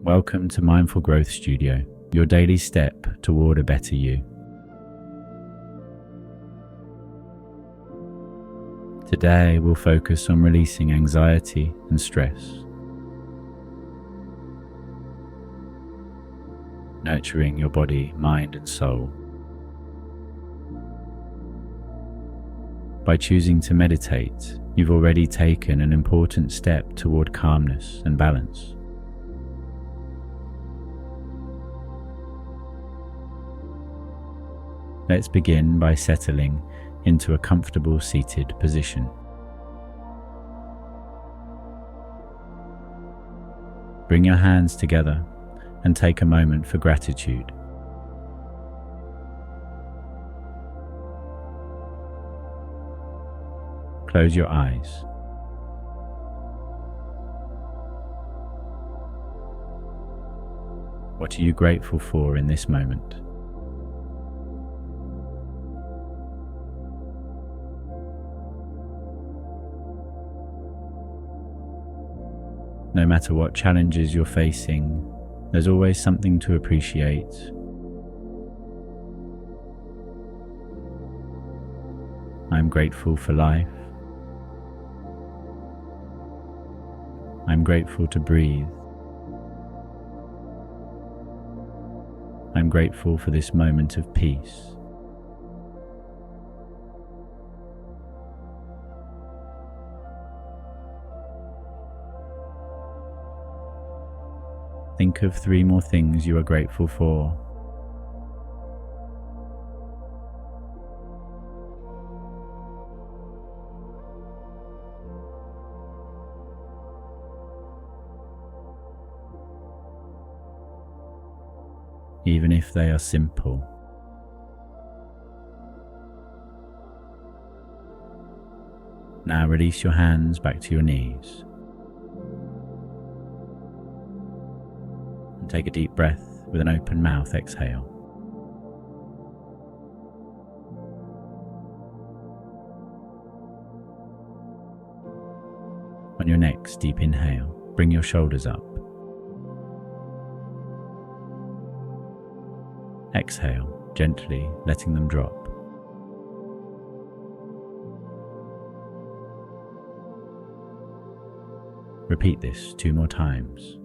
Welcome to Mindful Growth Studio, your daily step toward a better you. Today we'll focus on releasing anxiety and stress, nurturing your body, mind and soul. By choosing to meditate, you've already taken an important step toward calmness and balance. Let's begin by settling into a comfortable seated position. Bring your hands together and take a moment for gratitude. Close your eyes. What are you grateful for in this moment? No matter what challenges you're facing, there's always something to appreciate. I'm grateful for life. I'm grateful to breathe. I'm grateful for this moment of peace. Think of 3 more things you are grateful for. Even if they are simple. Now release your hands back to your knees. And take a deep breath with an open mouth exhale. On your next deep inhale, bring your shoulders up. Exhale, gently letting them drop. Repeat this 2 more times.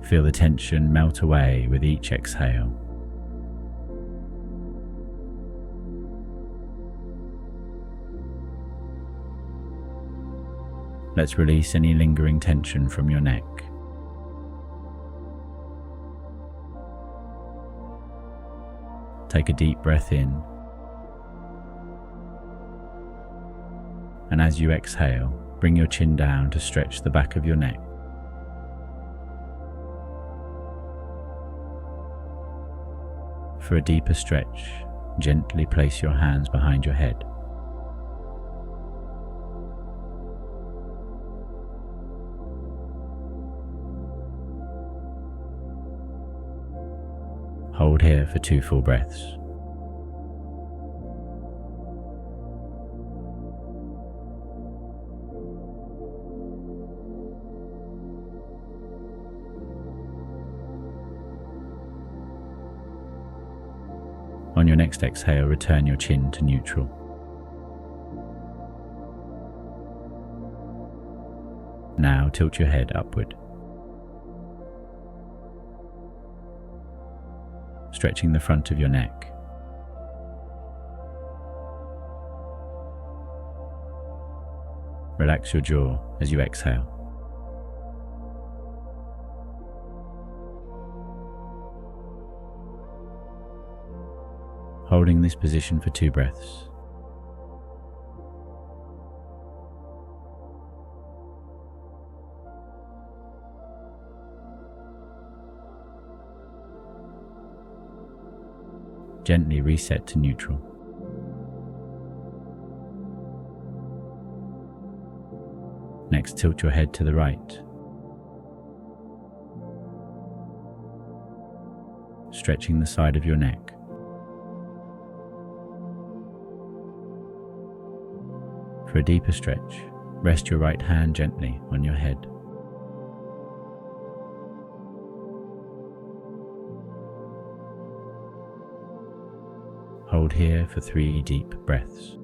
Feel the tension melt away with each exhale. Let's release any lingering tension from your neck. Take a deep breath in, and as you exhale, bring your chin down to stretch the back of your neck. For a deeper stretch, gently place your hands behind your head. Hold here for 2 full breaths. On your next exhale, return your chin to neutral. Now tilt your head upward, stretching the front of your neck. Relax your jaw as you exhale. Holding this position for 2 breaths. Gently reset to neutral. Next, tilt your head to the right, stretching the side of your neck. For a deeper stretch, rest your right hand gently on your head. Hold here for 3 deep breaths.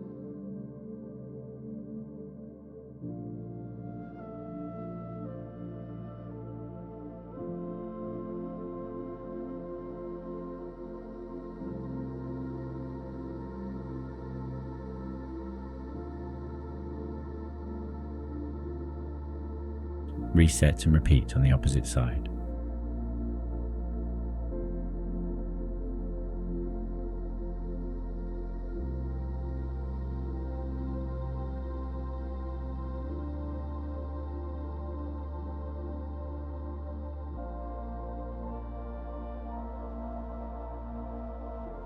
Reset and repeat on the opposite side.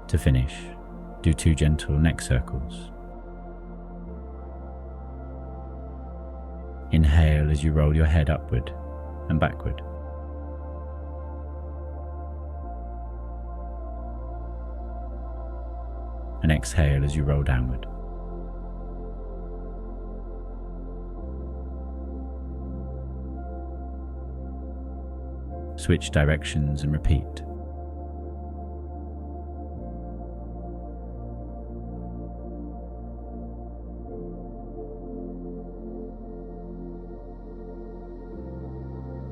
To finish, do 2 gentle neck circles. Inhale as you roll your head upward and backward. And exhale as you roll downward. Switch directions and repeat.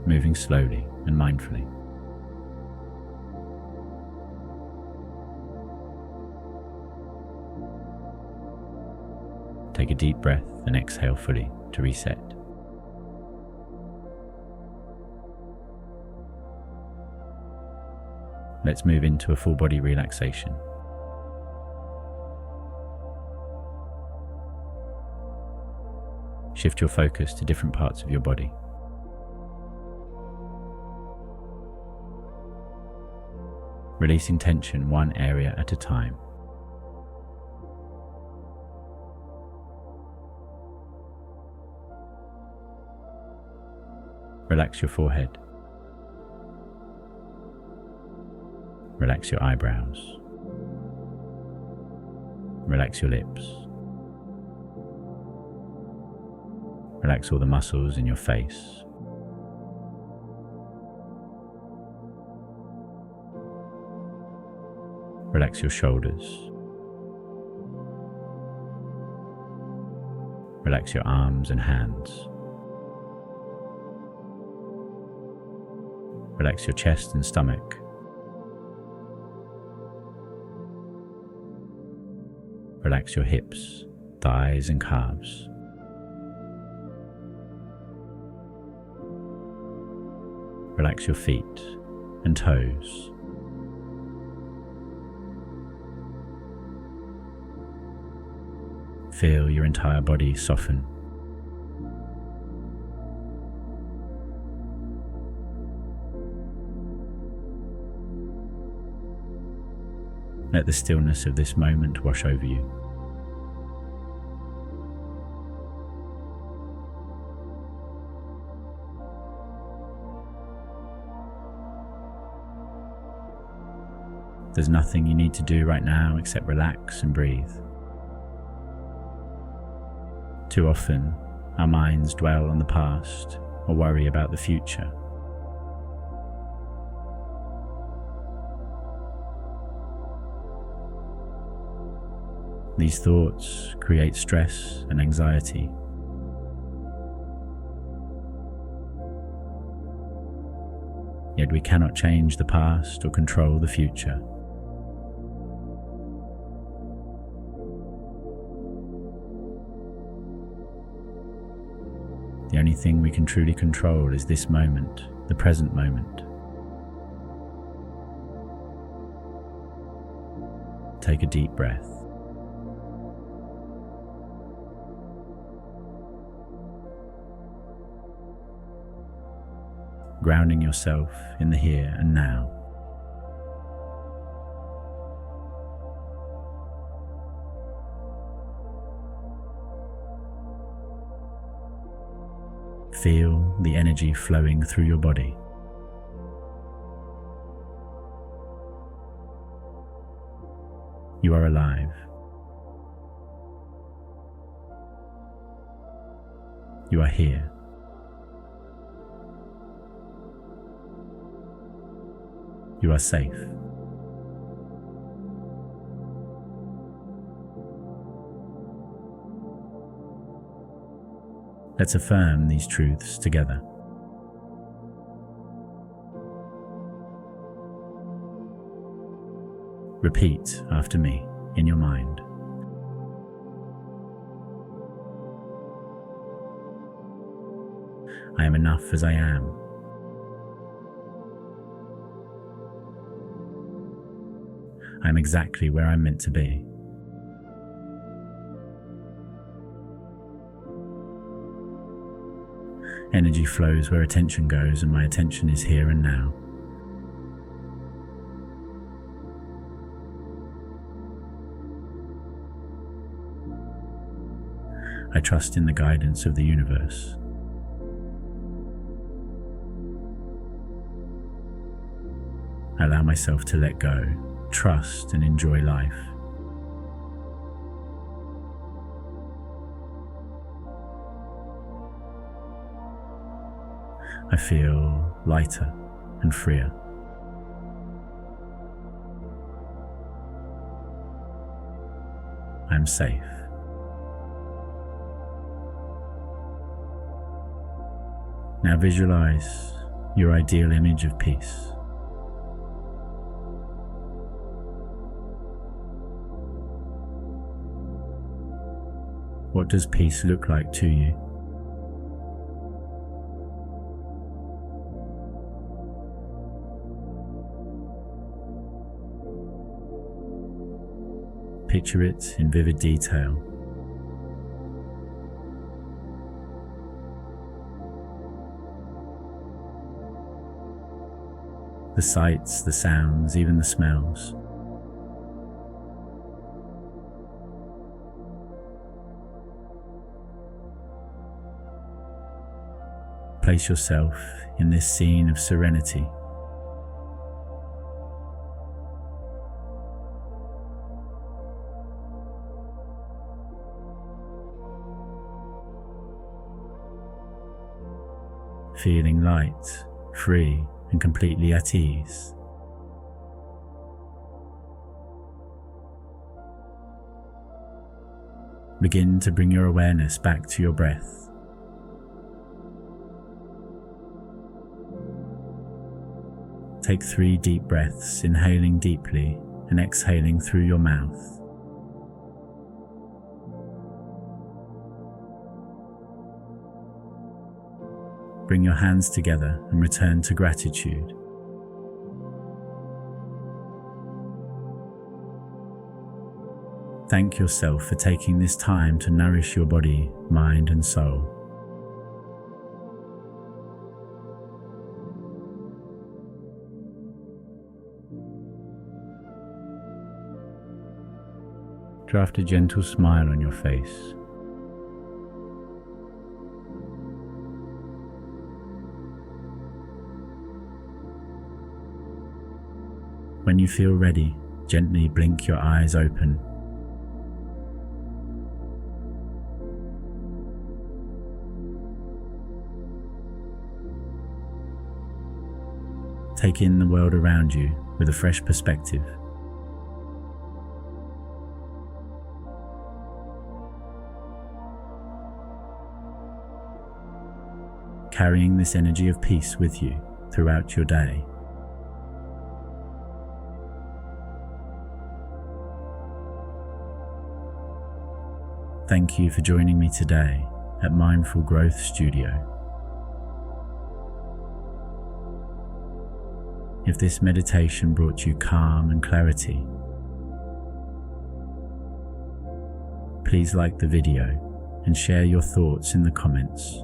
Moving slowly and mindfully. Take a deep breath and exhale fully to reset. Let's move into a full body relaxation. Shift your focus to different parts of your body. Releasing tension one area at a time. Relax your forehead. Relax your eyebrows. Relax your lips. Relax all the muscles in your face. Relax your shoulders. Relax your arms and hands. Relax your chest and stomach. Relax your hips, thighs and calves. Relax your feet and toes. Feel your entire body soften. Let the stillness of this moment wash over you. There's nothing you need to do right now except relax and breathe. Too often, our minds dwell on the past or worry about the future. These thoughts create stress and anxiety. Yet we cannot change the past or control the future. The only thing we can truly control is this moment, the present moment. Take a deep breath. Grounding yourself in the here and now. Feel the energy flowing through your body. You are alive. You are here. You are safe. Let's affirm these truths together. Repeat after me in your mind. I am enough as I am. I am exactly where I'm meant to be. Energy flows where attention goes, and my attention is here and now. I trust in the guidance of the universe. I allow myself to let go, trust, and enjoy life. I feel lighter and freer. I am safe. Now visualize your ideal image of peace. What does peace look like to you? Picture it in vivid detail. The sights, the sounds, even the smells. Place yourself in this scene of serenity. Feeling light, free, and completely at ease. Begin to bring your awareness back to your breath. Take 3 deep breaths, inhaling deeply and exhaling through your mouth. Bring your hands together and return to gratitude. Thank yourself for taking this time to nourish your body, mind, and soul. Draft a gentle smile on your face. When you feel ready, gently blink your eyes open. Take in the world around you with a fresh perspective. Carrying this energy of peace with you throughout your day. Thank you for joining me today at Mindful Growth Studio. If this meditation brought you calm and clarity, please like the video and share your thoughts in the comments.